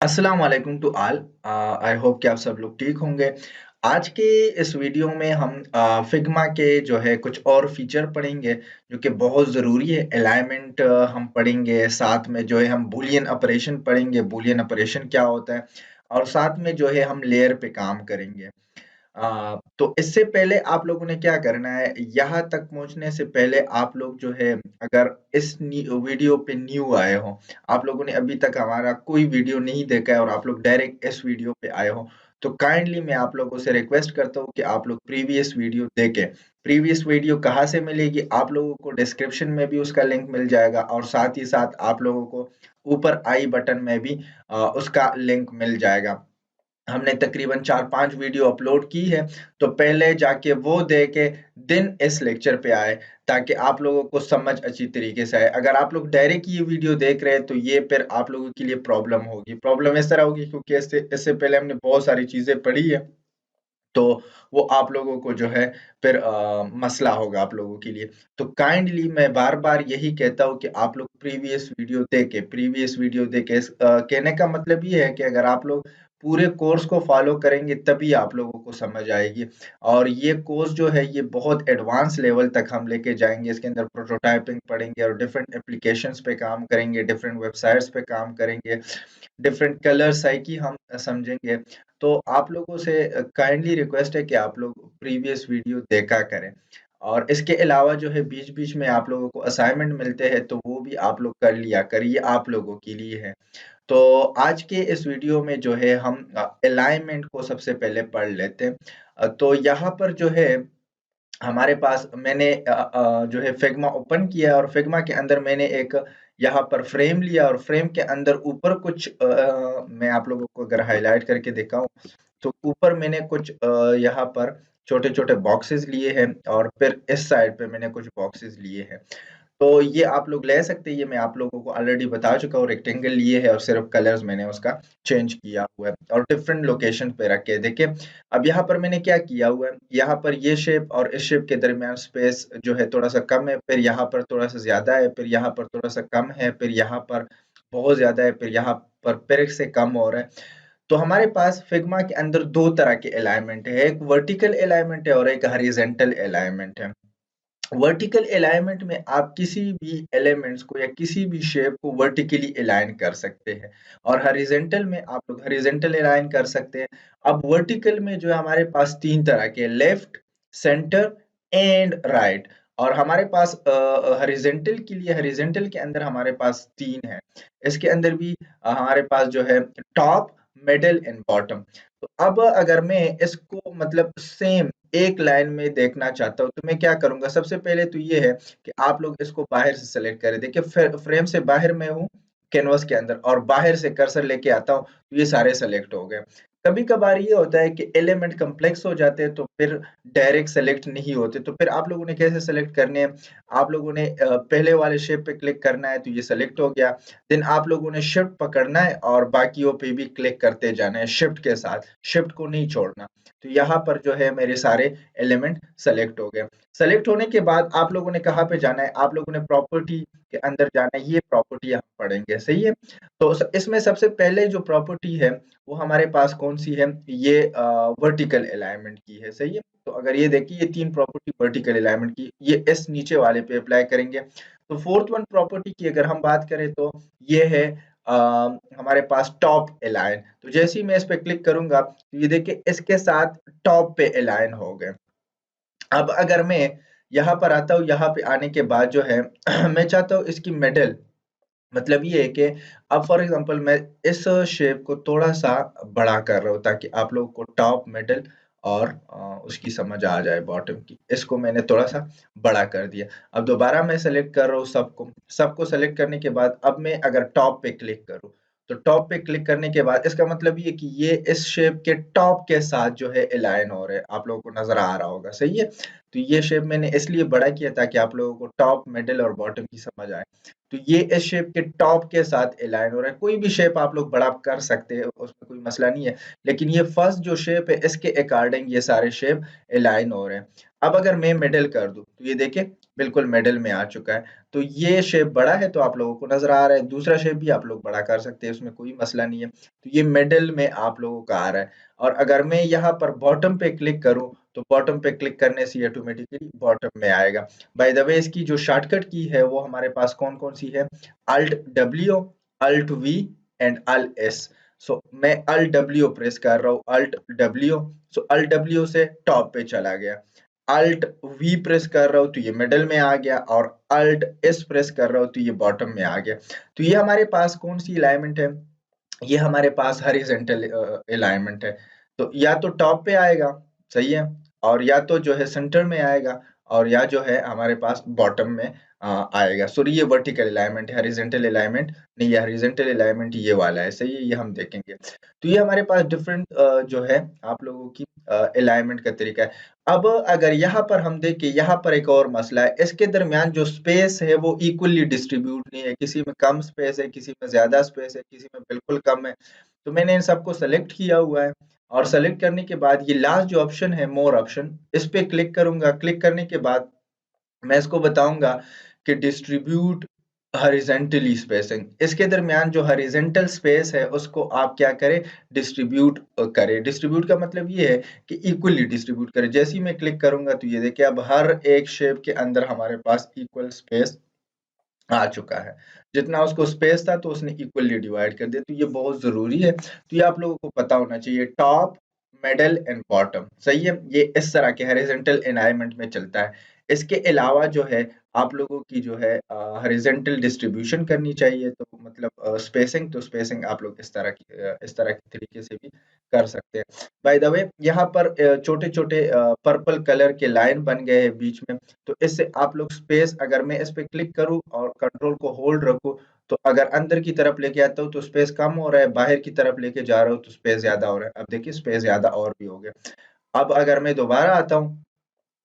अस्सलाम वालेकुम to all. I hope कि आप सब लोग ठीक होंगे। आज के इस वीडियो में हम फिग्मा के जो है कुछ और फीचर पढ़ेंगे जो कि बहुत ज़रूरी है। अलाइनमेंट हम पढ़ेंगे, साथ में जो है हम बूलियन ऑपरेशन पढ़ेंगे, बूलियन ऑपरेशन क्या होता है, और साथ में जो है हम लेयर पे काम करेंगे। तो इससे पहले आप लोगों ने क्या करना है, यहाँ तक पहुँचने से पहले आप लोग जो है, अगर इस वीडियो पे न्यू आए हो, आप लोगों ने अभी तक हमारा कोई वीडियो नहीं देखा है और आप लोग डायरेक्ट इस वीडियो पे आए हो, तो काइंडली मैं आप लोगों से रिक्वेस्ट करता हूँ कि आप लोग प्रीवियस वीडियो देखें। प्रीवियस वीडियो कहाँ से मिलेगी? आप लोगों को डिस्क्रिप्शन में भी उसका लिंक मिल जाएगा और साथ ही साथ आप लोगों को ऊपर आई बटन में भी उसका लिंक मिल जाएगा। हमने तकरीबन 4-5 वीडियो अपलोड की है, तो पहले जाके वो देखे, देन इस लेक्चर पे आए, ताकि आप लोगों को समझ अच्छी तरीके से आए। अगर आप लोग डायरेक्ट ये वीडियो देख रहे हैं, तो ये फिर आप लोगों के लिए प्रॉब्लम होगी। प्रॉब्लम इस तरह होगी क्योंकि इससे इससे पहले हमने बहुत सारी चीज़ें पढ़ी है, तो वो आप लोगों को जो है फिर मसला होगा आप लोगों के लिए। तो काइंडली मैं बार-बार यही कहता हूँ कि आप लोग प्रीवियस वीडियो देखें। कहने का मतलब ये है कि अगर आप लोग पूरे कोर्स को फ़ॉलो करेंगे तभी आप लोगों को समझ आएगी, और ये कोर्स जो है ये बहुत एडवांस लेवल तक हम लेके जाएँगे। इसके अंदर प्रोटोटाइपिंग पढ़ेंगे और डिफरेंट एप्लीकेशंस पे काम करेंगे, डिफरेंट वेबसाइट्स पे काम करेंगे, डिफरेंट कलर साइकी हम समझेंगे। तो आप लोगों से काइंडली रिक्वेस्ट है कि आप लोग प्रीवियस वीडियो देखा करें, और इसके अलावा जो है बीच-बीच में आप लोगों को असाइनमेंट मिलते हैं, तो वो भी आप लोग कर लिया करिए, आप लोगों के लिए है। तो आज के इस वीडियो में जो है हम अलाइनमेंट को सबसे पहले पढ़ लेते हैं। तो यहाँ पर जो है हमारे पास मैंने जो है फिग्मा ओपन किया और फिग्मा के अंदर मैंने एक यहाँ पर फ्रेम लिया, और फ्रेम के अंदर ऊपर कुछ मैं आप लोगों को अगर हाइलाइट करके दिखाऊँ, तो ऊपर मैंने कुछ यहाँ पर छोटे-छोटे बॉक्सेस लिए हैं, और फिर इस साइड पे मैंने कुछ बॉक्सेस लिए हैं। तो ये आप लोग ले सकते हैं, ये मैं आप लोगों को ऑलरेडी बता चुका हूँ। रेक्टेंगल लिए है और सिर्फ कलर्स मैंने उसका चेंज किया हुआ है और डिफरेंट लोकेशन पे रखे हैं। देखिए, अब यहाँ पर मैंने क्या किया हुआ है, यहाँ पर ये शेप और इस शेप के दरमियान स्पेस जो है थोड़ा-सा कम है, फिर यहाँ पर थोड़ा-सा ज़्यादा है, फिर यहाँ पर थोड़ा-सा कम है, फिर यहाँ पर बहुत ज़्यादा है, फिर यहाँ पर फिर से कम हो रहा है। तो हमारे पास फिग्मा के अंदर 2 तरह के अलाइनमेंट है, एक वर्टिकल अलाइनमेंट है और एक हॉरिजॉन्टल अलाइनमेंट है। वर्टिकल अलाइनमेंट में आप किसी भी एलिमेंट्स को या किसी भी शेप को वर्टिकली अलाइन कर सकते हैं, और हॉरिजॉन्टल में आप लोग हॉरिजॉन्टल अलाइन कर सकते हैं। अब वर्टिकल में जो है हमारे पास 3 तरह के, लेफ्ट, सेंटर एंड राइट, और हमारे पास हॉरिजॉन्टल के लिए, हॉरिजॉन्टल के अंदर हमारे पास 3 है। इसके अंदर भी हमारे पास जो है टॉप, मिडल एंड बॉटम। तो अब अगर मैं इसको मतलब सेम एक लाइन में देखना चाहता हूँ, तो मैं क्या करूँगा? सबसे पहले तो ये है कि आप लोग इसको बाहर से सेलेक्ट करें। देखिए, फ्रेम से बाहर मैं हूँ कैनवास के अंदर, और बाहर से कर्सर लेके आता हूँ, तो ये सारे सेलेक्ट हो गए। कभी-कभार ये होता है कि एलिमेंट कॉम्प्लेक्स हो जाते हैं, तो फिर डायरेक्ट सेलेक्ट नहीं होते। तो फिर आप लोगों ने कैसे सेलेक्ट करने हैं? आप लोगों ने पहले वाले शेप पे क्लिक करना है, तो ये सेलेक्ट हो गया। देन आप लोगों ने शिफ्ट पकड़ना है और बाकियों पे भी क्लिक करते जाना है शिफ्ट के साथ, शिफ्ट को नहीं छोड़ना। तो यहाँ पर जो है मेरे सारे एलिमेंट सेलेक्ट हो गए। सेलेक्ट होने के बाद आप लोगों ने कहाँ पे जाना है? आप लोगों ने प्रॉपर्टी के अंदर जाना है, ये प्रॉपर्टी हम पढ़ेंगे, सही है? तो इसमें सबसे पहले जो प्रॉपर्टी है, वो हमारे पास कौन-सी है? ये वर्टिकल अलाइनमेंट की है, सही है? तो अगर ये देखिए, ये 3 प्रॉपर्टी वर्टिकल अलाइनमेंट की, ये इस नीचे वाले पे अप्लाई करेंगे। तो 4th वन प्रॉपर्टी की अगर हम बात करें, तो ये है अ, हमारे पास टॉप अलाइन। तो जैसे ही मैं इस पे क्लिक करूँगा, तो ये देखिए इसके साथ टॉप पे अलाइन हो गए। अब अगर मैं यहाँ पर आता हूँ, यहाँ पे आने के बाद जो है मैं चाहता हूँ इसकी मिडल, मतलब ये है कि अब फॉर एग्ज़ाम्पल मैं इस शेप को थोड़ा-सा बड़ा कर रहा हूँ, ताकि आप लोगों को टॉप, मिडल और उसकी समझ आ जाए बॉटम की। इसको मैंने थोड़ा-सा बड़ा कर दिया। अब दोबारा मैं सेलेक्ट कर रहा हूँ सबको। सबको सेलेक्ट करने के बाद अब मैं अगर टॉप पे क्लिक करूँ, तो टॉप पे क्लिक करने के बाद इसका मतलब ये है कि ये इस शेप के टॉप के साथ जो है अलाइन हो रहे हैं। आप लोगों को नज़र आ रहा होगा, सही है? तो ये शेप मैंने इसलिए बड़ा किया ताकि आप लोगों को टॉप, मिडल और बॉटम की समझ आए। तो ये इस शेप के टॉप के साथ अलाइन हो रहा है। कोई भी शेप आप लोग बड़ा कर सकते हैं, उसमें कोई मसला नहीं है। लेकिन ये फर्स्ट जो शेप है, इसके अकॉर्डिंग ये सारे शेप अलाइन हो रहे हैं। अब अगर मैं मिडल कर दूँ, तो ये देखिए बिल्कुल मिडल में आ चुका है। तो ये शेप बड़ा है तो आप लोगों को नज़र आ रहा है, दूसरा शेप भी आप लोग बड़ा कर सकते हैं, उसमें कोई मसला नहीं है। तो ये मिडल में आप लोगों का आ रहा है और अगर मैं यहाँ पर बॉटम पे क्लिक करूँ, तो बॉटम पे क्लिक करने से ये ऑटोमेटिकली बॉटम में आएगा। बाय द वे इसकी जो शॉर्टकट की है वो हमारे पास कौन-कौन सी है? Alt W, Alt V and Alt S। सो मैं Alt W प्रेस कर रहा हूँ, Alt W, सो Alt W से टॉप पे चला गया। Alt V प्रेस कर रहा हूँ तो ये मिडल में आ गया और Alt S प्रेस कर रहा हूँ तो ये बॉटम में आ गया। तो ये हमारे पास कौन सी अलाइनमेंट है? ये हमारे पास हॉरिजॉन्टल अलाइनमेंट है। तो या तो टॉप पे आएगा, सही है, और या तो जो है सेंटर में आएगा और या जो है हमारे पास बॉटम में आएगा। सॉरी ये वर्टिकल अलाइनमेंट है, हॉरिजॉन्टल अलाइनमेंट नहीं, ये हॉरिजॉन्टल अलाइनमेंट ये वाला है, सही है, ये हम देखेंगे। तो ये हमारे पास डिफरेंट जो है आप लोगों की अलाइनमेंट का तरीका है। अब अगर यहाँ पर हम देखें, यहाँ पर एक और मसला है, इसके दरमियान जो स्पेस है वो इक्वली डिस्ट्रीब्यूट नहीं है, किसी में कम स्पेस है, किसी में ज्यादा स्पेस है, किसी में बिल्कुल कम है। तो मैंने इन सबको सेलेक्ट किया हुआ है और सेलेक्ट करने के बाद ये लास्ट जो ऑप्शन है मोर ऑप्शन, इस पे क्लिक करूंगा। क्लिक करने के बाद मैं इसको बताऊंगा कि डिस्ट्रीब्यूट हॉरिजॉन्टली स्पेसिंग, इसके दरमियान जो हॉरिजॉन्टल स्पेस है उसको आप क्या करें, डिस्ट्रीब्यूट करें। डिस्ट्रीब्यूट का मतलब ये है कि इक्वली डिस्ट्रीब्यूट करें। जैसे ही मैं क्लिक करूंगा तो ये देखिए अब हर एक शेप के अंदर हमारे पास इक्वल स्पेस आ चुका है। जितना उसको स्पेस था तो उसने इक्वली डिवाइड कर दिया, तो ये बहुत ज़रूरी है। तो ये आप लोगों को पता होना चाहिए, टॉप, मिडल एंड बॉटम, सही है? ये इस तरह के हॉरिजॉन्टल अलाइनमेंट में चलता है। इसके अलावा जो है आप लोगों की जो है हॉरिजॉन्टल डिस्ट्रीब्यूशन करनी चाहिए, तो मतलब स्पेसिंग, तो स्पेसिंग आप लोग इस तरह के तरीके से भी कर सकते हैं। बाय द वे यहाँ पर छोटे-छोटे पर्पल कलर के लाइन बन गए हैं बीच में, तो इससे आप लोग स्पेस, अगर मैं इस पे क्लिक करूँ और कंट्रोल को होल्ड रखूँ, तो अगर अंदर की तरफ लेके आता हूँ तो स्पेस कम हो रहा है, बाहर की तरफ लेके जा रहा हूँ तो स्पेस ज़्यादा हो रहा है। अब देखिए स्पेस ज़्यादा और भी हो गया। अब अगर मैं दोबारा आता हूँ,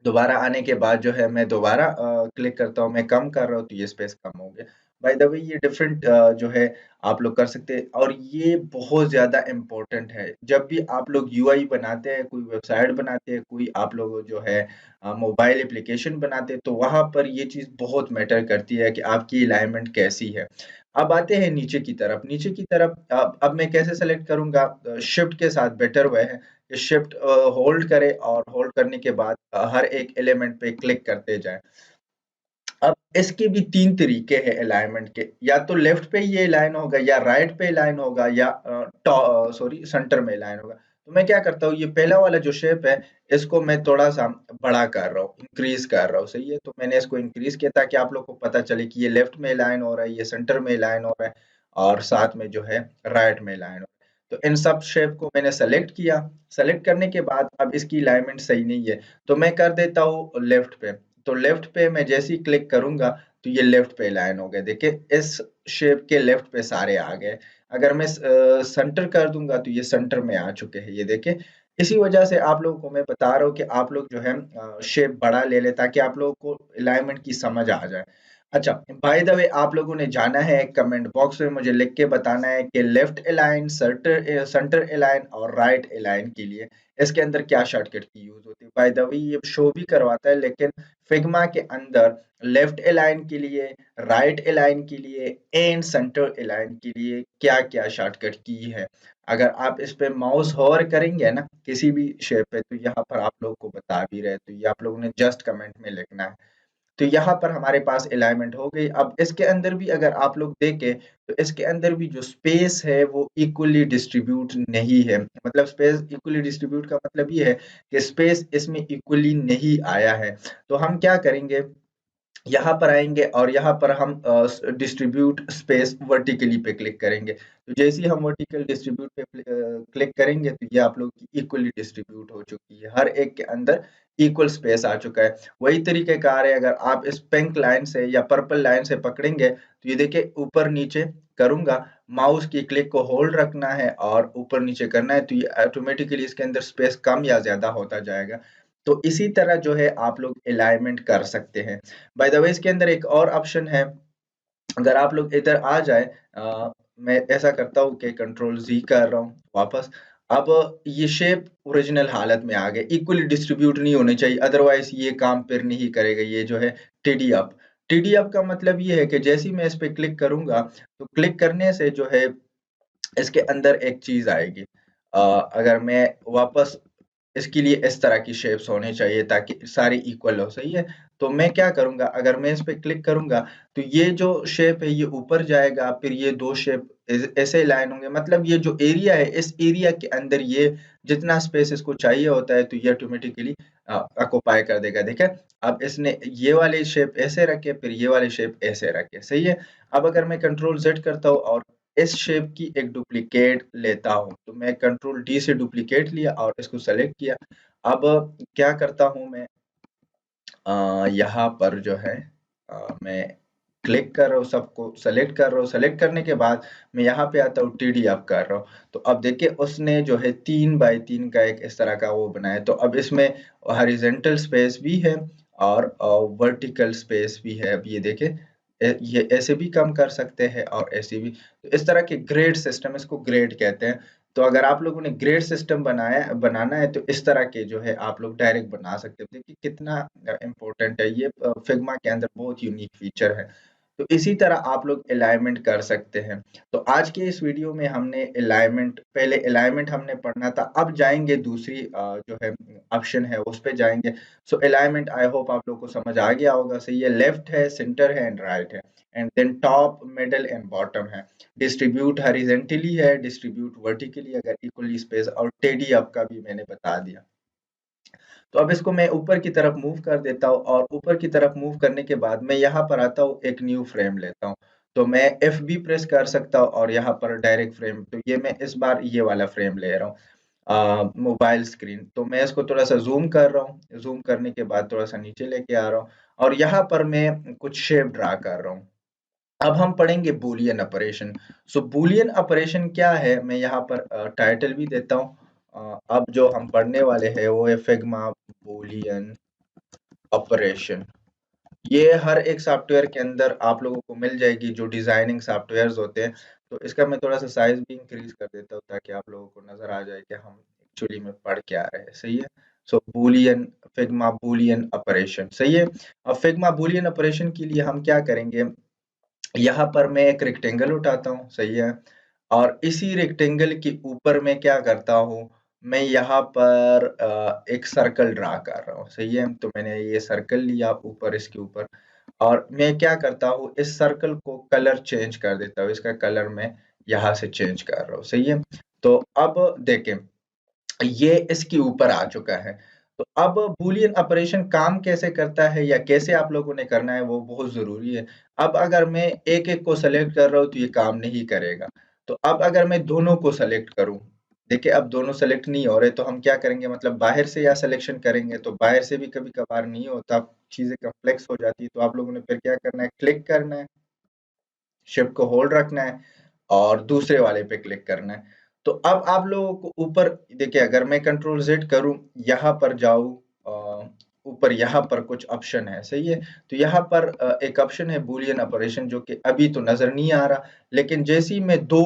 दोबारा आने के बाद जो है मैं दोबारा क्लिक करता हूँ, मैं कम कर रहा हूँ तो ये स्पेस कम हो गया। बाय द वे ये डिफरेंट जो है आप लोग कर सकते हैं और ये बहुत ज़्यादा इम्पोर्टेंट है। जब भी आप लोग यूआई बनाते हैं, कोई वेबसाइट बनाते हैं, कोई आप लोग जो है मोबाइल एप्लीकेशन बनाते हैं, तो वहाँ पर ये चीज़ बहुत मैटर करती है कि आपकी अलाइनमेंट कैसी है। अब आते हैं नीचे की तरफ। नीचे की तरफ अब मैं कैसे सेलेक्ट करूँगा? शिफ्ट के साथ बेटर वे है कि शिफ्ट होल्ड करें और होल्ड करने के बाद हर एक एलिमेंट पे क्लिक करते जाएँ। अब इसके भी 3 तरीके हैं अलाइनमेंट के, या तो लेफ्ट पे ये अलाइन होगा या राइट पे अलाइन होगा या सॉरी सेंटर में अलाइन होगा। तो मैं क्या करता हूँ, ये पहला वाला जो शेप है, इसको मैं थोड़ा-सा बड़ा कर रहा हूँ, इंक्रीज़ कर रहा हूँ, सही है? तो मैंने इसको इंक्रीज़ किया ताकि आप लोग को पता चले कि ये लेफ्ट में अलाइन हो रहा है, ये सेंटर में अलाइन हो रहा है और साथ में जो है राइट में अलाइन हो रहा है। तो इन सब शेप को मैंने सेलेक्ट किया, सेलेक्ट करने के बाद अब इसकी अलाइनमेंट सही नहीं है, तो मैं कर देता हूँ लेफ्ट पे। तो लेफ्ट पे मैं जैसे ही क्लिक करूँगा तो ये लेफ्ट पे अलाइन हो गए। देखिए इस शेप के लेफ्ट पे सारे आ गए। अगर मैं सेंटर कर दूँगा तो ये सेंटर में आ चुके हैं, ये देखिए। इसी वजह से आप लोगों को मैं बता रहा हूँ कि आप लोग जो है शेप बड़ा ले लें ताकि आप लोगों को अलाइनमेंट की समझ आ जाए। अच्छा, बाय द वे आप लोगों ने जाना है कमेंट बॉक्स में मुझे लिख के बताना है कि लेफ्ट अलाइन, सेंटर अलाइन और राइट अलाइन के लिए इसके अंदर क्या शॉर्टकट की यूज़ होती है। बाय द वे ये शो भी करवाता है, लेकिन फिग्मा के अंदर लेफ्ट अलाइन के लिए, राइट अलाइन के लिए एंड सेंटर अलाइन के लिए क्या-क्या शॉर्टकट की है। अगर आप इस पे माउस होवर करेंगे ना किसी भी शेप पे, तो यहाँ पर आप लोगों को बता भी रहे, तो ये आप लोगों ने जस्ट कमेंट में लिखना है। तो यहाँ पर हमारे पास अलाइनमेंट हो गई। अब इसके अंदर भी अगर आप लोग देखें, तो इसके अंदर भी जो स्पेस है वो इक्वली डिस्ट्रीब्यूट नहीं है। मतलब स्पेस इक्वली डिस्ट्रीब्यूट का मतलब ये है कि स्पेस इसमें इक्वली नहीं आया है। तो हम क्या करेंगे, यहाँ पर आएँगे और यहाँ पर हम डिस्ट्रीब्यूट स्पेस वर्टिकली पे क्लिक करेंगे। तो जैसे ही हम वर्टिकल डिस्ट्रीब्यूट पे क्लिक करेंगे तो ये आप लोग की इक्वली डिस्ट्रीब्यूट हो चुकी है। हर एक के अंदर इक्वल स्पेस आ चुका है। वही तरीक़ेकार है, अगर आप इस पिंक लाइन से या पर्पल लाइन से पकड़ेंगे तो ये देखिए ऊपर-नीचे करूँगा, माउस की क्लिक को होल्ड रखना है और ऊपर-नीचे करना है, तो ये ऑटोमेटिकली इसके अंदर स्पेस कम या ज़्यादा होता जाएगा। तो इसी तरह जो है आप लोग अलाइनमेंट कर सकते हैं। बाय द वे इसके अंदर एक और ऑप्शन है, अगर आप लोग इधर आ जाएँ, मैं ऐसा करता हूँ कि कंट्रोल ज़ी कर रहा हूँ वापस, अब ये शेप ओरिजिनल हालत में आ गए, इक्वली डिस्ट्रीब्यूट नहीं होने चाहिए, अदरवाइज ये काम फिर नहीं करेगा। ये जो है टिडी अप, टिडी अप का मतलब ये है कि जैसे ही मैं इस पे क्लिक करूंगा तो क्लिक करने से जो है इसके अंदर एक चीज आएगी। अगर मैं वापस इसके लिए इस तरह की शेप्स होनी चाहिए ताकि सारी इक्वल हो, सही है। तो मैं क्या करूंगा, अगर मैं इस पे क्लिक करूंगा तो ये जो शेप है ये ऊपर जाएगा, फिर ये दो शेप ऐसे लाइन होंगे, मतलब ये जो एरिया है इस एरिया के अंदर ये जितना स्पेस इसको चाहिए होता है तो ये ऑटोमेटिकली ऑक्युपाई कर देगा। देखे, अब इसने ये वाले शेप ऐसे रखे, फिर ये वाले शेप ऐसे रखे, सही है। अब अगर मैं कंट्रोल जेड करता हूँ और इस शेप की एक डुप्लीकेट लेता हूँ, तो मैं कंट्रोल डी से डुप्लीकेट लिया और इसको सेलेक्ट किया। अब क्या करता हूँ मैं, यहाँ पर जो है मैं क्लिक कर रहा हूँ, सबको सेलेक्ट कर रहा हूँ, सेलेक्ट करने के बाद मैं यहाँ पे आता हूँ, टीडी अप कर रहा हूँ। तो अब देखिए उसने जो है 3 बाई 3 का एक इस तरह का वो बनाया। तो अब इसमें हॉरिजॉन्टल स्पेस भी है और वर्टिकल स्पेस भी है। अब ये देखिए ये ऐसे भी कम कर सकते हैं और ऐसे भी। तो इस तरह के ग्रेड सिस्टम, इसको ग्रेड कहते हैं। तो अगर आप लोगों ने ग्रेड सिस्टम बनाना है तो इस तरह के जो है आप लोग डायरेक्ट बना सकते हो। देखिए कितना इम्पोर्टेंट है ये, फिग्मा के अंदर बहुत यूनिक फीचर है। तो इसी तरह आप लोग अलाइनमेंट कर सकते हैं। तो आज के इस वीडियो में हमने अलाइनमेंट, पहले अलाइनमेंट हमने पढ़ना था, अब जाएंगे दूसरी जो है ऑप्शन है उस पे जाएंगे। सो अलाइनमेंट आई होप आप लोग को समझ आ गया होगा। सही है, लेफ्ट है, सेंटर है एंड राइट है, and then top middle and bottom है। डिस्ट्रीब्यूट हॉरिजॉन्टली है, डिस्ट्रीब्यूट वर्टिकली अगर इक्वली स्पेस, और टेडी अप का भी मैंने बता दिया। तो अब इसको मैं ऊपर की तरफ मूव कर देता हूँ और ऊपर की तरफ मूव करने के बाद मैं यहाँ पर आता हूँ, एक न्यू फ्रेम लेता हूँ। तो मैं एफ बी प्रेस कर सकता हूँ और यहाँ पर डायरेक्ट फ्रेम, तो ये मैं इस बार ये वाला फ्रेम ले रहा हूँ, मोबाइल स्क्रीन। तो मैं इसको थोड़ा सा जूम कर रहा हूँ, जूम करने के बाद थोड़ा सा नीचे लेके आ रहा हूँ और यहाँ पर मैं कुछ शेप ड्रा कर रहा हूँ। अब हम पढ़ेंगे बूलियन ऑपरेशन। सो बूलियन ऑपरेशन क्या है, मैं यहाँ पर टाइटल भी देता हूँ। अब जो हम पढ़ने वाले हैं वो है फिग्मा बूलियन ऑपरेशन। ये हर एक सॉफ्टवेयर के अंदर आप लोगों को मिल जाएगी, जो डिजाइनिंग सॉफ्टवेयर्स होते हैं। तो इसका मैं थोड़ा सा साइज भी इंक्रीज कर देता हूँ ताकि आप लोगों को नजर आ जाए कि हम एक्चुअली में पढ़ क्या रहे हैं, सही है। सो बूलियन, फिग्मा बूलियन ऑपरेशन, सही है। अब फिग्मा बूलियन ऑपरेशन के लिए हम क्या करेंगे, यहाँ पर मैं एक रेक्टेंगल उठाता हूँ, सही है। और इसी रेक्टेंगल के ऊपर मैं क्या करता हूँ, मैं यहाँ पर एक सर्कल ड्रा कर रहा हूँ, सही है। तो मैंने ये सर्कल लिया ऊपर, इसके ऊपर, और मैं क्या करता हूँ, इस सर्कल को कलर चेंज कर देता हूँ। इसका कलर मैं यहाँ से चेंज कर रहा हूँ, सही है। तो अब देखें ये इसके ऊपर आ चुका है। तो अब बूलियन ऑपरेशन काम कैसे करता है या कैसे आप लोगों ने करना है वो बहुत ज़रूरी है। अब अगर मैं एक-एक को सेलेक्ट कर रहा हूँ तो ये काम नहीं करेगा। तो अब अगर मैं दोनों को सेलेक्ट करूँ, देखिए अब दोनों सेलेक्ट नहीं हो रहे तो हम क्या करेंगे, मतलब बाहर से या सिलेक्शन करेंगे, तो बाहर से भी कभी-कभार नहीं होता, चीज़ें कॉम्प्लेक्स हो जाती है। तो आप लोगों ने फिर क्या करना है, क्लिक करना है, शिफ्ट को होल्ड रखना है और दूसरे वाले पे क्लिक करना है। तो अब आप लोगों को ऊपर देखिए, अगर मैं कंट्रोल जेड करूँ, यहाँ पर जाऊँ, ऊपर यहाँ पर कुछ ऑप्शन है, सही है। तो यहाँ पर एक ऑप्शन है बूलियन ऑपरेशन, जो कि अभी तो नज़र नहीं आ रहा, लेकिन जैसे ही मैं दो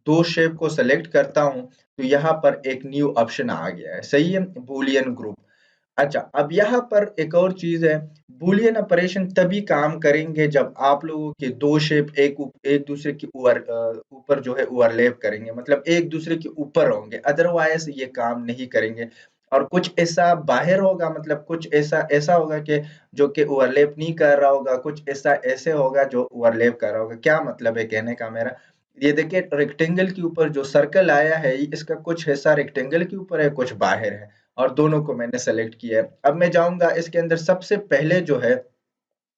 दो शेप को सेलेक्ट करता हूँ तो यहाँ पर एक न्यू ऑप्शन आ गया है, सही है, बूलियन ग्रुप। अच्छा, अब यहाँ पर एक और चीज़ है, बूलियन ऑपरेशन तभी काम करेंगे जब आप लोगों के 2 शेप एक दूसरे के ऊपर जो है ओवरलैप करेंगे, मतलब एक दूसरे के ऊपर होंगे, अदरवाइज़ ये काम नहीं करेंगे। और कुछ ऐसा बाहर होगा, मतलब कुछ ऐसा ऐसा होगा कि जो कि ओवरलैप नहीं कर रहा होगा, कुछ ऐसा ऐसे होगा जो ओवरलैप कर रहा होगा। क्या मतलब है कहने का मेरा? ये देखिए रेक्टेंगल के ऊपर जो सर्कल आया है, इसका कुछ हिस्सा रेक्टेंगल के ऊपर है, कुछ बाहर है। और दोनों को मैंने सेलेक्ट किया है। अब मैं जाऊँगा इसके अंदर, सबसे पहले जो है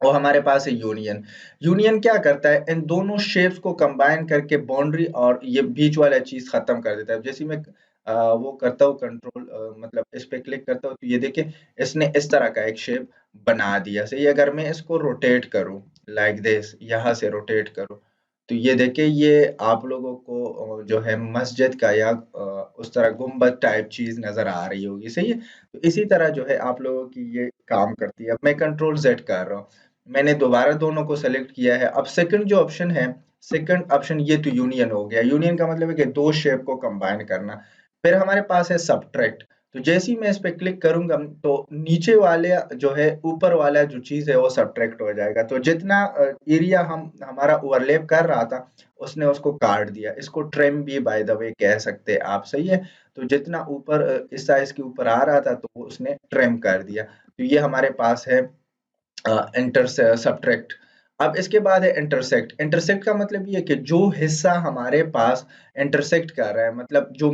वो हमारे पास है यूनियन। यूनियन क्या करता है, इन दोनों शेप्स को कंबाइन करके बाउंड्री और ये बीच वाला चीज़ खत्म कर देता है। जैसे मैं वो करता हूँ कंट्रोल, मतलब इस पे क्लिक करता हूँ तो ये देखिए इसने इस तरह का एक शेप बना दिया। सही है, अगर मैं इसको रोटेट करूँ लाइक दिस, यहाँ से रोटेट करूँ तो ये देखिए ये आप लोगों को जो है मस्जिद का या उस तरह गुम्बद टाइप चीज़ नज़र आ रही होगी, सही है। तो इसी तरह जो है आप लोगों की ये काम करती है। अब मैं कंट्रोल जेड कर रहा हूँ, मैंने दोबारा दोनों को सेलेक्ट किया है। अब सेकंड जो ऑप्शन है, सेकंड ऑप्शन ये तो यूनियन हो गया। यूनियन का मतलब है कि 2 शेप को कंबाइन करना। फिर हमारे पास है सब्ट्रैक्ट। तो जैसे ही मैं इस पे क्लिक करूंगा तो नीचे वाले जो है ऊपर वाला जो चीज है वो सब्ट्रैक्ट हो जाएगा। तो जितना एरिया हम हमारा ओवरलैप कर रहा था उसने उसको काट दिया। इसको ट्रिम भी बाय द वे कह सकते हैं आप, सही है। तो जितना ऊपर इस साइज के ऊपर आ रहा था तो वो उसने ट्रिम कर दिया। तो ये हमारे पास है इंटर सब्ट्रैक्ट। अब इसके बाद है इंटरसेक्ट। इंटरसेक्ट का मतलब ये है कि जो हिस्सा हमारे पास इंटरसेक्ट कर रहा है, मतलब जो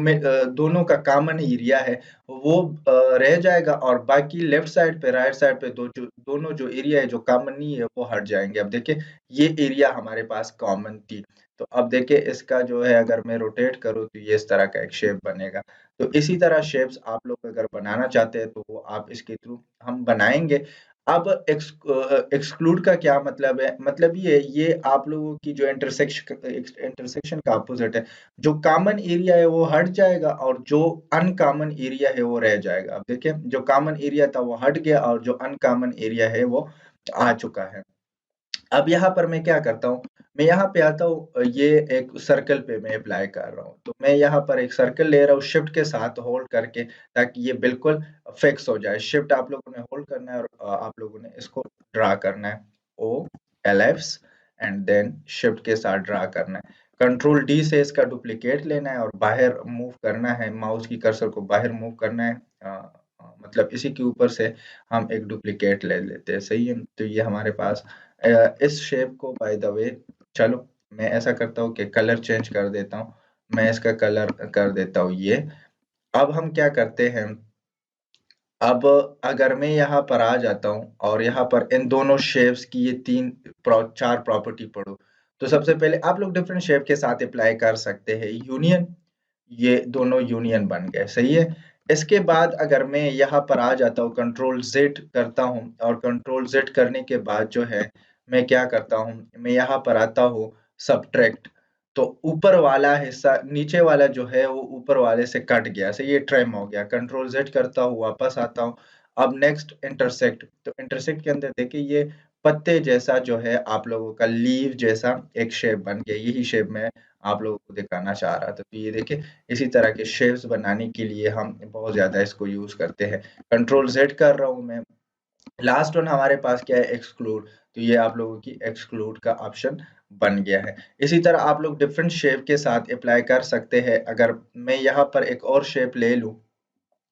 दोनों का कॉमन एरिया है वो रह जाएगा, और बाकी लेफ्ट साइड पे राइट साइड पे दोनों जो एरिया है जो कॉमन नहीं है वो हट जाएंगे। अब देखिए ये एरिया हमारे पास कॉमन थी। तो अब देखिए इसका जो है अगर मैं रोटेट करूँ तो ये इस तरह का एक शेप बनेगा। तो इसी तरह शेप्स आप लोग अगर बनाना चाहते हैं तो वो आप इसके थ्रू हम बनाएंगे। अब एक्सक्लूड का क्या मतलब है? मतलब ये आप लोगों की जो इंटरसेक्शन का अपोजिट है। जो कॉमन एरिया है वो हट जाएगा और जो अनकॉमन एरिया है वो रह जाएगा। अब देखिए जो कॉमन एरिया था वो हट गया और जो अनकॉमन एरिया है वो आ चुका है। अब यहाँ पर मैं क्या करता हूँ, मैं यहाँ पे आता हूँ, ये एक सर्कल पे मैं अप्लाई कर रहा हूँ। तो मैं यहाँ पर एक सर्कल ले रहा हूँ शिफ्ट के साथ होल्ड करके, ताकि ये बिल्कुल फिक्स हो जाए। शिफ्ट आप लोगों ने होल्ड करना है और आप लोगों ने इसको ड्रा करना है, ओ एलिप्स, एंड देन शिफ्ट के साथ ड्रा करना है। कंट्रोल डी से इसका डुप्लीकेट लेना है और बाहर मूव करना है, माउस की कर्सर को बाहर मूव करना है। मतलब इसी के ऊपर से हम एक डुप्लीकेट ले लेते हैं, सही है। तो ये हमारे पास इस शेप को बाय द वे, चलो मैं ऐसा करता हूँ कि कलर चेंज कर देता हूँ। मैं इसका कलर कर देता हूँ ये। अब हम क्या करते हैं, अब अगर मैं यहाँ पर आ जाता हूँ और यहाँ पर इन दोनों शेप्स की ये चार प्रॉपर्टी पढ़ो, तो सबसे पहले आप लोग डिफरेंट शेप के साथ अप्लाई कर सकते हैं यूनियन। ये दोनों यूनियन बन गए, सही है। इसके बाद अगर मैं यहाँ पर आ जाता हूँ, कंट्रोल जेड करता हूँ, और कंट्रोल जेड करने के बाद जो है मैं क्या करता हूँ, मैं यहाँ पर आता हूँ सब्ट्रैक्ट। तो ऊपर वाला हिस्सा नीचे वाला जो है वो ऊपर वाले से कट गया, सही, ये ट्रिम हो गया। कंट्रोल जेड करता हूँ, वापस आता हूँ। अब नेक्स्ट इंटरसेक्ट। तो इंटरसेक्ट के अंदर देखिए ये पत्ते जैसा जो है आप लोगों का लीव जैसा एक शेप बन गया। यही शेप मैं आप लोगों को दिखाना चाह रहा था। तो ये देखिए इसी तरह के शेप्स बनाने के लिए हम बहुत ज्यादा इसको यूज करते हैं। कंट्रोल जेड कर रहा हूँ मैं। लास्ट वन हमारे पास क्या है, एक्सक्लूड। तो ये आप लोगों की एक्सक्लूड का ऑप्शन बन गया है। इसी तरह आप लोग डिफरेंट शेप के साथ अप्लाई कर सकते हैं। अगर मैं यहाँ पर एक और शेप ले लूं,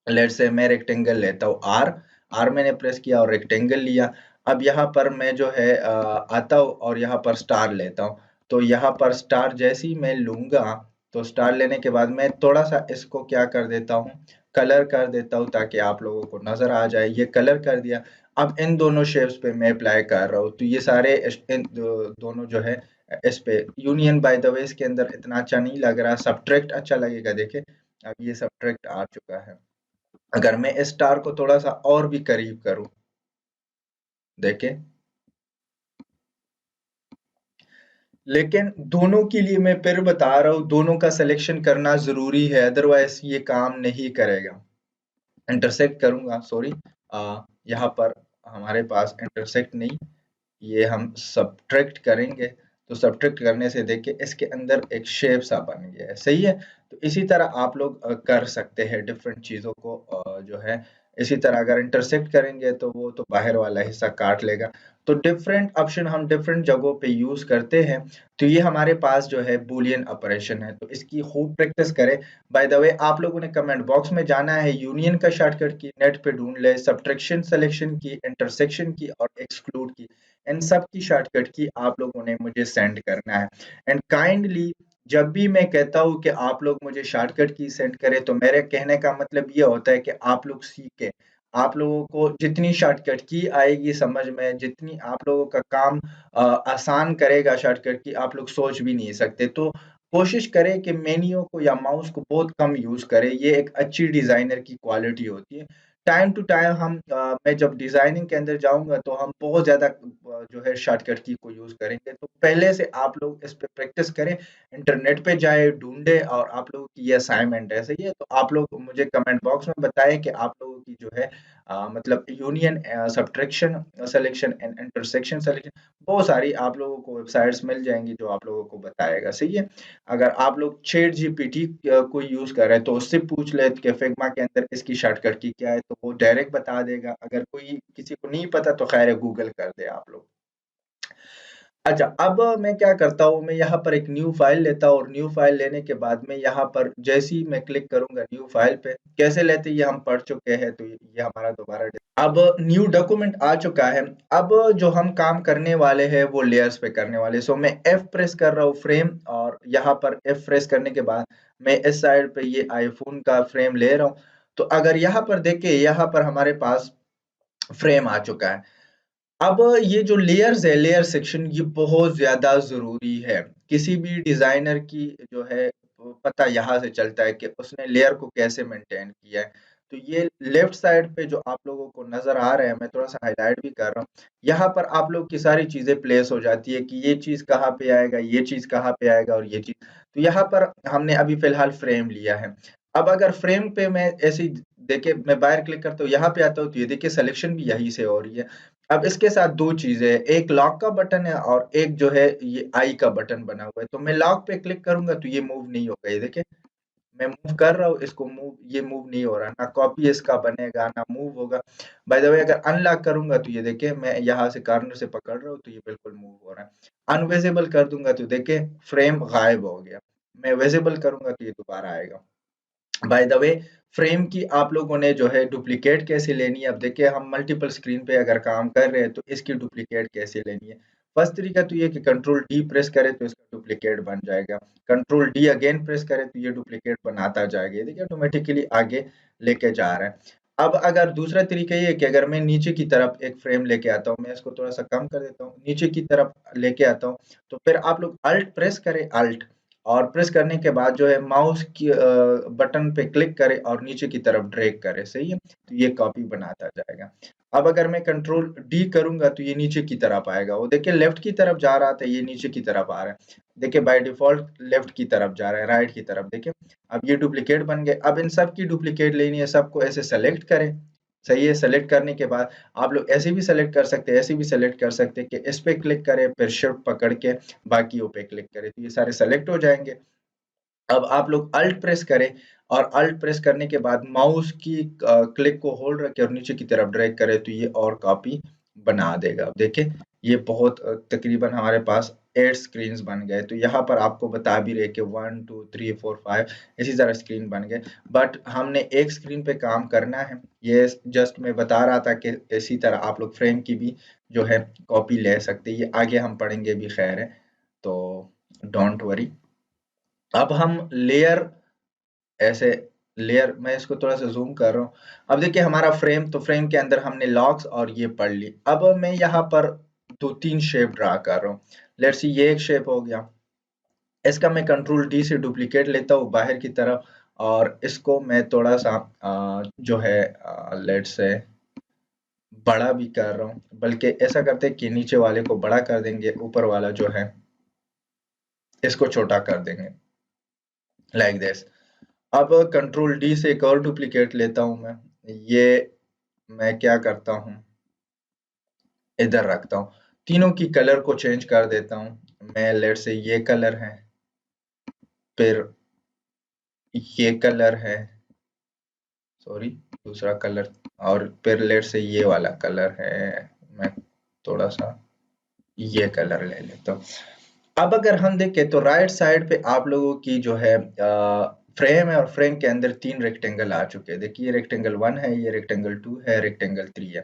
लेट्स से मैं रेक्टेंगल लेता हूँ आर। आर मैंने प्रेस किया और रेक्टेंगल लिया। अब यहाँ पर मैं जो है आता हूँ और यहाँ पर स्टार लेता हूँ। तो यहाँ पर स्टार जैसे ही मैं लूंगा, तो स्टार लेने के बाद मैं थोड़ा सा इसको क्या कर देता हूँ, कलर कर देता हूँ, ताकि आप लोगों को नजर आ जाए। ये कलर कर दिया। अब इन दोनों शेप्स पे मैं अप्लाई कर रहा हूँ। तो ये सारे दोनों जो है इस पे यूनियन, बाय द वे इसके अंदर इतना अच्छा नहीं लग रहा, सब्ट्रैक्ट अच्छा लगेगा। देखे अब ये सब्ट्रैक्ट आ चुका है। अगर मैं इस स्टार को थोड़ा सा और भी करीब करूं, देखें, लेकिन दोनों के लिए मैं फिर बता रहा हूं दोनों का सिलेक्शन करना जरूरी है, अदरवाइज ये काम नहीं करेगा। इंटरसेक्ट करूंगा, सॉरी, यहाँ पर हमारे पास इंटरसेक्ट नहीं, ये हम सब्ट्रैक्ट करेंगे। तो सब्ट्रैक्ट करने से देखिए इसके अंदर एक शेप सा बन गया है, सही है। तो इसी तरह आप लोग कर सकते हैं डिफरेंट चीजों को, जो है इसी तरह अगर इंटरसेक्ट करेंगे तो वो तो बाहर वाला हिस्सा काट लेगा। तो डिफरेंट ऑप्शन हम डिफरेंट जगहों पे यूज करते हैं। तो ये हमारे पास जो है बूलियन ऑपरेशन है, तो इसकी खूब प्रैक्टिस करें। बाय द वे आप लोगों ने कमेंट बॉक्स में जाना है, यूनियन का शॉर्टकट की नेट पे ढूंढ ले, सब्ट्रैक्शन सिलेक्शन की, इंटरसेक्शन की और एक्सक्लूड की, इन सब की शॉर्टकट की आप लोगों ने मुझे सेंड करना है। एंड काइंडली जब भी मैं कहता हूँ कि आप लोग मुझे शॉर्टकट की सेंड करें, तो मेरे कहने का मतलब ये होता है कि आप लोग सीखें। आप लोगों को जितनी शॉर्टकट की आएगी समझ में, जितनी आप लोगों का काम आसान करेगा शॉर्टकट की, आप लोग सोच भी नहीं सकते। तो कोशिश करें कि मेन्यू को या माउस को बहुत कम यूज करें। ये एक अच्छी डिजाइनर की क्वालिटी होती है। टाइम टू टाइम हम मैं जब डिजाइनिंग के अंदर जाऊंगा तो हम बहुत ज्यादा जो है शॉर्टकट की को यूज करेंगे। तो पहले से आप लोग इस पे प्रैक्टिस करें, इंटरनेट पे जाए ढूंढे, और आप लोगों की ये असाइनमेंट है, सही है। तो आप लोग मुझे कमेंट बॉक्स में बताएं कि आप लोगों की जो है मतलब union, subtraction selection and intersection selection, बहुत सारी आप लोगों को वेबसाइट्स मिल जाएंगी जो आप लोगों को बताएगा। सही है। अगर आप लोग चैट जीपीटी को यूज कर रहे हैं तो उससे पूछ ले कि फिग्मा के अंदर इसकी शॉर्टकट की क्या है, तो वो डायरेक्ट बता देगा। अगर कोई किसी को नहीं पता तो खैर है, गूगल कर दे आप लोग। अच्छा, अब मैं क्या करता हूँ, मैं यहाँ पर एक न्यू फाइल लेता हूँ और न्यू फाइल लेने के बाद में यहाँ पर जैसे ही मैं क्लिक करूंगा न्यू फाइल पे, कैसे लेते हैं ये हम पढ़ चुके हैं, तो ये हमारा दोबारा अब न्यू डॉक्यूमेंट आ चुका है। अब जो हम काम करने वाले हैं वो लेयर्स पे करने वाले हैं। सो मैं F प्रेस कर रहा हूँ फ्रेम, और यहाँ पर F प्रेस करने के बाद मैं इस साइड पे ये आईफोन का फ्रेम ले रहा हूँ। तो अगर यहाँ पर देखे, यहाँ पर हमारे पास फ्रेम आ चुका है। अब ये जो लेयर्स है, लेयर सेक्शन, ये बहुत ज्यादा जरूरी है। किसी भी डिजाइनर की जो है वो पता यहाँ से चलता है कि उसने लेयर को कैसे मेंटेन किया है। तो ये लेफ्ट साइड पे जो आप लोगों को नजर आ रहा है, मैं थोड़ा सा हाईलाइट भी कर रहा हूँ, यहाँ पर आप लोग की सारी चीजें प्लेस हो जाती है कि ये चीज कहाँ पे आएगा, ये चीज कहाँ पे आएगा, और ये चीज। तो यहाँ पर हमने अभी फिलहाल फ्रेम लिया है। अब अगर फ्रेम पे मैं ऐसे ही देखे, मैं बाहर क्लिक करता हूँ, यहाँ पे आता हूँ, तो ये देखिए सिलेक्शन भी यहीं से हो रही है। अब इसके साथ 2 चीज़ें हैं, एक लॉक का बटन है और एक जो है ये आई का बटन बना हुआ है। तो मैं लॉक पे क्लिक करूँगा तो ये मूव नहीं होगा, ये देखिए। मैं मूव कर रहा हूँ इसको, मूव, ये मूव नहीं हो रहा, ना कॉपी इसका बनेगा ना मूव होगा। बाय द वे अगर अनलॉक करूँगा तो ये देखिए, मैं यहाँ से कॉर्नर से पकड़ रहा हूँ तो ये बिल्कुल मूव हो रहा है। अनविजिबल कर दूँगा तो देखिए फ्रेम गायब हो गया। मैं विजिबल करूँगा तो ये दोबारा आएगा। बाय द वे, फ्रेम की आप लोगों ने जो है डुप्लीकेट कैसे लेनी है, अब देखिए हम मल्टीपल स्क्रीन पे अगर काम कर रहे हैं तो इसकी डुप्लीकेट कैसे लेनी है। फर्स्ट तरीका तो ये कि कंट्रोल डी प्रेस करें तो इसका डुप्लीकेट बन जाएगा। कंट्रोल डी अगेन प्रेस करें तो ये डुप्लीकेट बनाता जाएगा, ये देखिए ऑटोमेटिकली आगे लेके जा रहा है। अब अगर दूसरा तरीका ये है कि अगर मैं नीचे की तरफ एक फ्रेम लेके आता हूँ, मैं इसको थोड़ा सा कम कर देता हूँ, नीचे की तरफ लेके आता हूँ, तो फिर आप लोग अल्ट प्रेस करें, अल्ट, और प्रेस करने के बाद जो है माउस की बटन पे क्लिक करें और नीचे की तरफ ड्रैग करें। सही है। तो ये कॉपी बनाता जाएगा। अब अगर मैं कंट्रोल डी करूंगा तो ये नीचे की तरफ आएगा। वो देखिए लेफ्ट की तरफ जा रहा था, ये नीचे की तरफ आ रहा है। देखिए बाय डिफॉल्ट लेफ्ट की तरफ जा रहा है, राइट की तरफ देखिए। अब ये डुप्लीकेट बन गए। अब इन सब की डुप्लीकेट लेनी है, सबको ऐसे सेलेक्ट करें। सही है। सेलेक्ट करने के बाद आप लोग ऐसे भी सेलेक्ट कर सकते हैं, ऐसे भी सेलेक्ट कर सकते हैं कि इस पे क्लिक करें फिर शिफ्ट पकड़ के बाकियों पे क्लिक करें, तो ये सारे सेलेक्ट हो जाएंगे। अब आप लोग अल्ट प्रेस करें और अल्ट प्रेस करने के बाद माउस की क्लिक को होल्ड रखें और नीचे की तरफ ड्रैग करें तो ये और कॉपी बना देगा। अब देखिए ये बहुत तकरीबन हमारे पास 8 स्क्रीन्स बन गए। तो यहाँ पर आपको बता भी रहे कि 1 2 3 4 5 इसी तरह स्क्रीन बन गए। बट हमने एक स्क्रीन पे काम करना है। ये जस्ट मैं बता रहा था कि इसी तरह आप लोग फ्रेम की भी जो है कॉपी ले सकते हैं। ये आगे हम पढ़ेंगे भी, खैर है, तो डोंट वरी। अब हम लेयर, ऐसे लेयर, मैं इसको थोड़ा सा जूम कर रहा हूँ। अब देखिए हमारा फ्रेम, तो फ्रेम के अंदर हमने लॉक्स और ये पढ़ ली। अब मैं यहाँ पर 2-3 शेप ड्रा कर रहा हूँ। लेट्स सी ये एक शेप हो गया। इसका मैं कंट्रोल डी से डुप्लीकेट लेता हूँ बाहर की तरफ, और इसको मैं थोड़ा सा जो है लेट्स से बड़ा भी कर रहा हूँ। बल्कि ऐसा करते हैं कि नीचे वाले को बड़ा कर देंगे, ऊपर वाला जो है इसको छोटा कर देंगे, लाइक दिस। अब कंट्रोल डी से एक और डुप्लीकेट लेता हूं मैं। ये मैं क्या करता हूँ, इधर रखता हूँ। तीनों की कलर को चेंज कर देता हूँ। मैं लेट से ये कलर है, फिर ये कलर है, सॉरी दूसरा कलर, और फिर लेट से ये वाला कलर है। मैं थोड़ा सा ये कलर ले लेता हूँ। अब अगर हम देखें तो राइट साइड पे आप लोगों की जो है फ्रेम है, और फ्रेम के अंदर 3 रेक्टेंगल आ चुके हैं। देखिए रेक्टेंगल 1 है, ये रेक्टेंगल 2 है, रेक्टेंगल 3 है।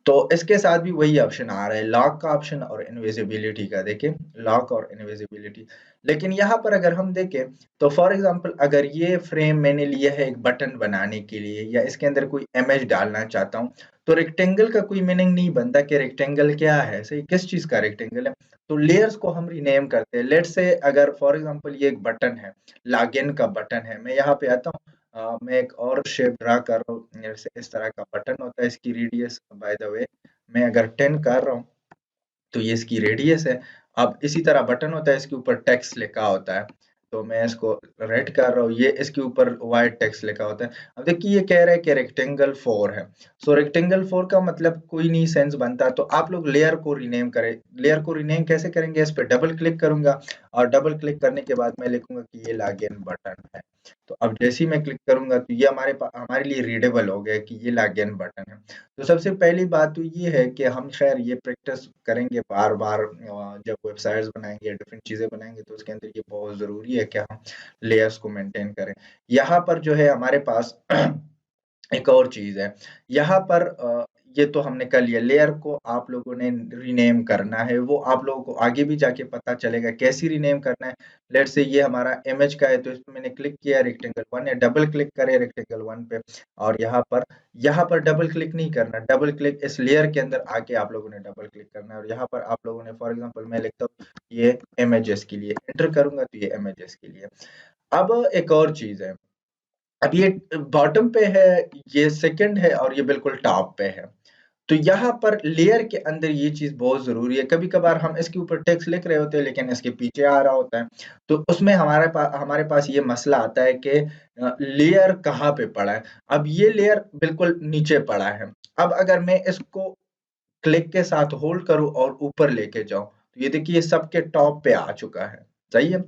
तो इसके साथ भी वही ऑप्शन आ रहा है, लॉक का ऑप्शन और इनविजिबिलिटी का। देखिए लॉक और इनविजिबिलिटी। लेकिन यहाँ पर अगर हम देखें तो फॉर एग्जांपल अगर ये फ्रेम मैंने लिया है एक बटन बनाने के लिए, या इसके अंदर कोई इमेज डालना चाहता हूँ, तो रेक्टेंगल का कोई मीनिंग नहीं बनता कि रेक्टेंगल क्या है, सही किस चीज का रेक्टेंगल है। तो लेयर्स को हम रीनेम करते हैं। लेट्स से अगर फॉर एग्जांपल ये एक बटन है, लॉगिन का बटन है, मैं यहाँ पे आता हूँ, मैं एक और शेप ड्रा कर रहा हूँ। जैसे इस तरह का बटन होता है, इसकी रेडियस बाय द वे मैं अगर 10 कर रहा हूँ तो ये इसकी रेडियस है। अब इसी तरह बटन होता है, इसके ऊपर टेक्स्ट लिखा होता है। तो मैं इसको रेड कर रहा हूँ, ये इसके ऊपर व्हाइट टेक्स्ट लिखा होता है। अब देखिए ये कह रहा है कि रेक्टेंगल 4 है। सो रेक्टेंगल 4 का मतलब कोई नहीं सेंस बनता, तो आप लोग लेयर को रीनेम करें। लेयर को रीनेम कैसे करेंगे? इस पे डबल क्लिक करूंगा और डबल क्लिक करने के बाद मैं लिखूंगा कि ये लॉगिन बटन है। तो अब जैसे ही मैं क्लिक करूंगा तो ये हमारे लिए रीडेबल हो गया कि ये लॉगिन बटन है। तो सबसे पहली बात तो ये है कि हम खैर ये प्रैक्टिस करेंगे बार-बार, जब वेबसाइट्स बनाएँगे, डिफरेंट चीज़ें बनाएँगे तो उसके अंदर ये बहुत ज़रूरी है कि हम लेयर्स को मेंटेन करें। यहाँ पर जो है हमारे पास एक और चीज़ है, यहाँ पर ये तो हमने कर लिया, लेयर को आप लोगों ने रीनेम करना है, वो आप लोगों को आगे भी जाके पता चलेगा कैसे रीनेम करना है। लेट्स से ये हमारा इमेज का है, तो इसपे मैंने क्लिक किया रेक्टेंगल 1 है, डबल क्लिक करें रेक्टेंगल 1 पे और यहाँ पर डबल क्लिक नहीं करना, डबल क्लिक इस लेयर के अंदर आके आप लोगों ने डबल क्लिक करना है और यहाँ पर आप लोगों ने फॉर एग्ज़ाम्पल मैं लिखता हूँ ये इमेजेस के लिए, एंटर करूँगा तो ये इमेजेस के लिए। अब एक और चीज़ है, अब ये बॉटम पे है, ये सेकंड है और ये बिल्कुल टॉप पे है। तो यहाँ पर लेयर के अंदर ये चीज़ बहुत ज़रूरी है। कभी-कभार हम इसके ऊपर टेक्स्ट लिख रहे होते हैं लेकिन इसके पीछे आ रहा होता है। तो उसमें हमारे पास ये मसला आता है कि लेयर कहाँ पे पड़ा है। अब ये लेयर बिल्कुल नीचे पड़ा है। अब अगर मैं इसको क्लिक के साथ होल्ड करूँ और ऊपर लेके जाऊँ, तो ये देखिए ये सबके टॉप पे आ चुका है। सही है?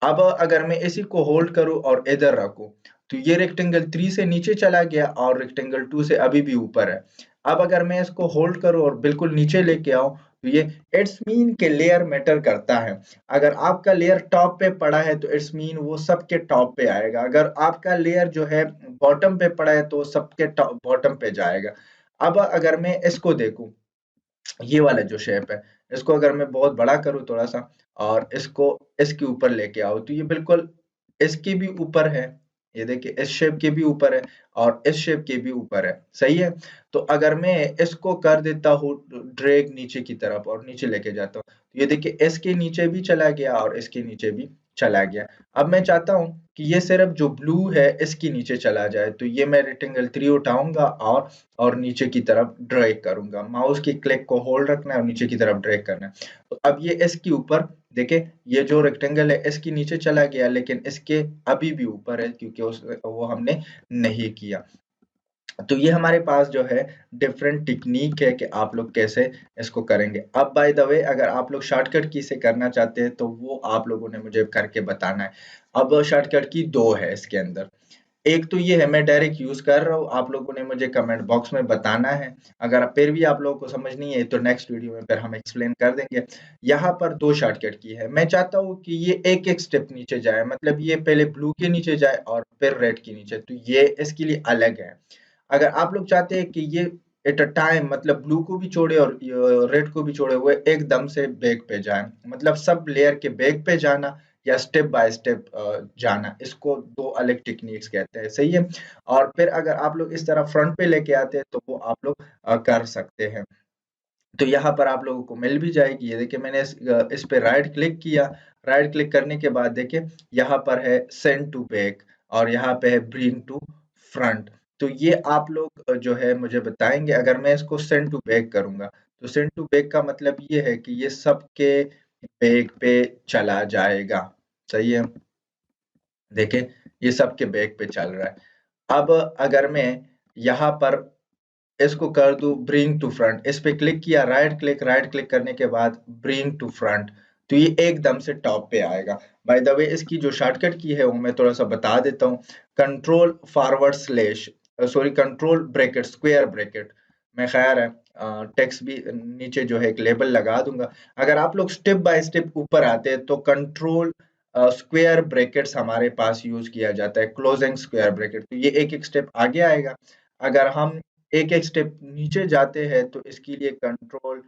अब अगर मैं इसी को होल्ड करूँ और इधर रखूँ, तो ये रेक्टेंगल 3 से नीचे चला गया और रेक्टेंगल 2 से अभी भी ऊपर है। अब अगर मैं इसको होल्ड करूँ और बिल्कुल नीचे लेके आऊँ, तो ये इट्स मीन के लेयर मैटर करता है। अगर आपका लेयर टॉप पे पड़ा है, तो इट्स मीन वो सबके टॉप पे आएगा। अगर आपका लेयर जो है बॉटम पे पड़ा है, तो सबके टॉप बॉटम पे जाएगा। अब अगर मैं इसको देखूँ, ये वाला जो शेप है, इसको अगर मैं बहुत बड़ा करूँ थोड़ा-सा और इसको इसके ऊपर लेके आऊँ, तो ये बिल्कुल इसके भी ऊपर है। ये देखिए इस शेप के भी ऊपर है और इस शेप के भी ऊपर है, सही है? तो अगर मैं इसको कर देता हूँ ड्रैग नीचे की तरफ और नीचे लेके जाता हूँ, तो ये देखिए इसके नीचे भी चला गया और इसके नीचे भी चला गया। अब मैं चाहता हूँ कि ये सिर्फ़ जो ब्लू है इसके नीचे चला जाए, तो ये मैं रेक्टेंगल 3 उठाऊँगा और नीचे की तरफ ड्रैग करूँगा। माउस की क्लिक को होल्ड रखना है और नीचे की तरफ ड्रैग करना है। तो अब ये इसके ऊपर देखिए ये जो रेक्टेंगल है इसके नीचे चला गया लेकिन इसके अभी भी ऊपर है क्योंकि वो हमने नहीं किया। तो ये हमारे पास जो है डिफरेंट टेक्नीक है कि आप लोग कैसे इसको करेंगे। अब बाय द वे अगर आप लोग शॉर्टकट की से करना चाहते हैं तो वो आप लोगों ने मुझे करके बताना है। अब शॉर्टकट की 2 है इसके अंदर। एक तो ये है मैं डायरेक्ट यूज़ कर रहा हूँ, आप लोगों ने मुझे कमेंट बॉक्स में बताना है। अगर फिर भी आप लोगों को समझ नहीं है तो नेक्स्ट वीडियो में फिर हम एक्सप्लेन कर देंगे। यहाँ पर 2 शॉर्टकट की है। मैं चाहता हूँ कि ये एक-एक स्टेप नीचे जाए, मतलब ये पहले ब्लू के नीचे जाए और फिर रेड के नीचे, तो ये इसके लिए अलग है। अगर आप लोग चाहते हैं कि ये एट अ टाइम मतलब ब्लू को भी छोड़े और रेड को भी छोड़े हुए एकदम से बैक पे जाए, मतलब सब लेयर के बैक पे जाना या स्टेप बाय स्टेप जाना, इसको 2 अलग टेक्निक्स कहते हैं, सही है? और फिर अगर आप लोग इस तरह फ्रंट पे लेके आते हैं तो वो आप लोग कर सकते हैं। तो यहाँ पर आप लोगों को मिल भी जाएगी। ये देखिए मैंने इस पे राइट क्लिक किया, राइट क्लिक करने के बाद देखिए यहाँ पर है सेंड टू बैक और यहाँ पे है ब्रिंग टू फ्रंट। तो ये आप लोग जो है मुझे बताएँगे, अगर मैं इसको सेंड टू बैक करूँगा, तो सेंड टू बैक का मतलब ये है कि ये सबके बैक पे चला जाएगा। सही है? देखें, ये सबके बैक पे चल रहा है। अब अगर मैं यहाँ पर इसको कर दूँ ब्रिंग टू फ्रंट, इस पे क्लिक किया, राइट क्लिक करने के बाद ब्रिंग टू फ्रंट, तो ये एकदम से टॉप पे आएगा। बाय द वे इसकी जो शॉर्टकट की है वो मैं थोड़ा-सा बता देता हूँ। Control forward slash sorry control bracket, square bracket, मैं ख़ैर है टेक्स्ट भी नीचे जो है एक लेबल लगा दूँगा। अगर आप लोग स्टेप बाय स्टेप ऊपर आते हैं तो कंट्रोल स्क्वायर ब्रैकेट्स हमारे पास यूज़ किया जाता है, क्लोजिंग स्क्वायर ब्रैकेट, तो ये एक-एक स्टेप आगे आएगा। अगर हम एक-एक स्टेप नीचे जाते हैं तो इसके लिए कंट्रोल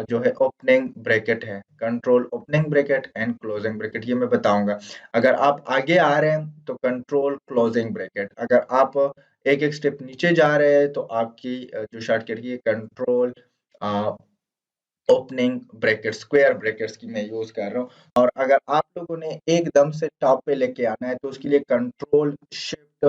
जो है ओपनिंग ब्रैकेट है, control opening bracket and closing bracket ये मैं बताऊँगा। अगर आप आगे आ रहे हैं तो कंट्रोल क्लोजिंग ब्रैकेट, अगर आप एक-एक स्टेप नीचे जा रहे हैं तो आपकी जो शॉर्टकट की है कंट्रोल अ, ओपनिंग ब्रैकेट, स्क्वायर ब्रैकेट्स की मैं यूज़ कर रहा हूँ। और अगर आप लोगों ने एकदम से टॉप पे लेके आना है तो उसके लिए कंट्रोल शिफ्ट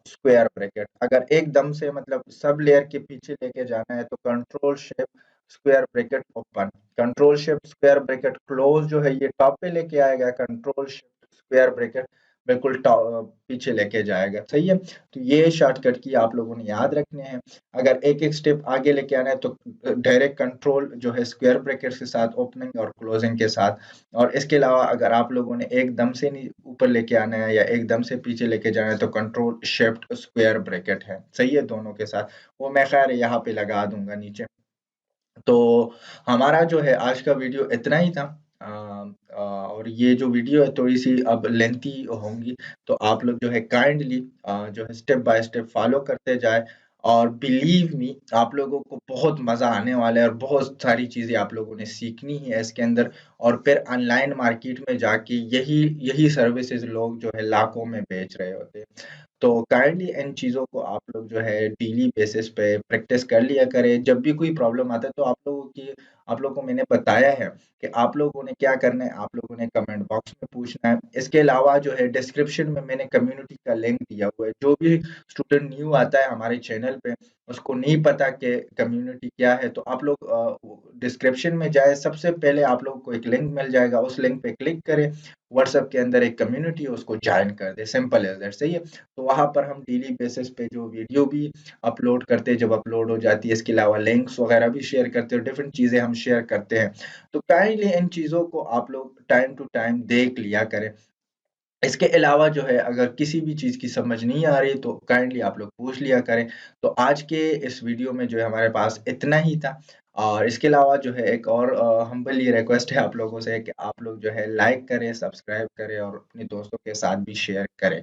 स्क्वायर ब्रैकेट, अगर एकदम से मतलब सब लेयर के पीछे लेके जाना है तो control shift square bracket open, control shift square bracket close जो है ये टॉप पे लेके आएगा, कंट्रोल शिफ्ट स्क्वायर ब्रैकेट बिल्कुल पीछे लेके जाएगा, सही है। तो ये शॉर्टकट की आप लोगों ने याद रखने हैं। अगर एक एक स्टेप आगे लेके आना है तो डायरेक्ट कंट्रोल जो है स्क्वायर ब्रैकेट के साथ ओपनिंग और क्लोजिंग के साथ, और इसके अलावा अगर आप लोगों ने एकदम से नहीं ऊपर लेके आना है या एकदम से पीछे लेके जाना है तो कंट्रोल शिफ्ट स्क्वायर ब्रैकेट है, सही है, दोनों के साथ। वो मैं खैर यहाँ पे लगा दूंगा नीचे। तो हमारा जो है आज का वीडियो इतना ही था। और ये जो वीडियो है थोड़ी-सी अब लेंथी होंगी, तो आप लोग जो है काइंडली जो है स्टेप बाय स्टेप फॉलो करते जाएँ, और बिलीव मी आप लोगों को बहुत मज़ा आने वाला है और बहुत सारी चीज़ें आप लोगों ने सीखनी है इसके अंदर, और फिर ऑनलाइन मार्केट में जाके यही यही सर्विसेज़ लोग जो है लाखों में बेच रहे होते हैं। तो काइंडली इन चीज़ों को आप लोग जो है डेली बेसिस पे प्रैक्टिस कर लिया करें। जब भी कोई प्रॉब्लम आता है तो आप लोगों को मैंने बताया है कि आप लोगों ने क्या करना है, आप लोगों ने कमेंट बॉक्स में पूछना है। इसके अलावा जो है डिस्क्रिप्शन में मैंने कम्युनिटी का लिंक दिया हुआ है। जो भी स्टूडेंट न्यू आता है हमारे चैनल पे, उसको नहीं पता कि कम्युनिटी क्या है, तो आप लोग डिस्क्रिप्शन में जाएँ, सबसे पहले आप लोगों को एक लिंक मिल जाएगा, उस लिंक पे क्लिक करें। व्हाट्सएप के अंदर एक कम्युनिटी है, उसको जॉइन कर दें, सिंपल एज़ दैट, सही है। तो वहाँ पर हम डेली बेसिस पे जो वीडियो भी अपलोड करते हैं, जब अपलोड हो जाती है, इसके अलावा लिंक्स वगैरह भी शेयर करते हैं, डिफरेंट चीज़ें हम शेयर करते हैं। तो काइंडली इन चीज़ों को आप लोग टाइम टू टाइम देख लिया करें। इसके अलावा जो है अगर किसी भी चीज़ की समझ नहीं आ रही तो काइंडली आप लोग पूछ लिया करें। तो आज के इस वीडियो में जो है हमारे पास इतना ही था, और इसके अलावा जो है एक और हम्बली रिक्वेस्ट है आप लोगों से कि आप लोग जो है लाइक करें, सब्सक्राइब करें और अपने दोस्तों के साथ भी शेयर करें,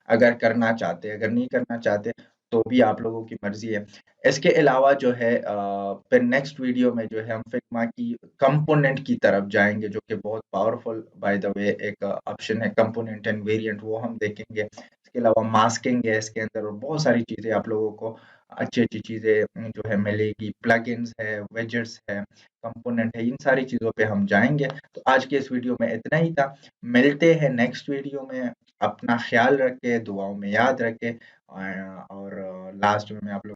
अगर करना चाहते हैं। अगर नहीं करना चाहते तो भी आप लोगों की मर्ज़ी है। इसके अलावा जो है फिर नेक्स्ट वीडियो में जो है हम फिग्मा की कंपोनेंट की तरफ जाएँगे, जो कि बहुत पावरफुल बाय द वे एक ऑप्शन है कंपोनेंट एंड वेरिएंट, वो हम देखेंगे। इसके अलावा मास्किंग है इसके अंदर, और बहुत सारी चीज़ें आप लोगों को अच्छी-अच्छी चीज़ें जो है मिलेगी। प्लगइन्स है, विजेट्स है, कंपोनेंट है, इन सारी चीज़ों पे हम जाएँगे। तो आज के इस वीडियो में इतना ही था। मिलते हैं नेक्स्ट वीडियो में। अपना ख़्याल रखें, दुआओं में याद रखें, और लास्ट में मैं आप लोग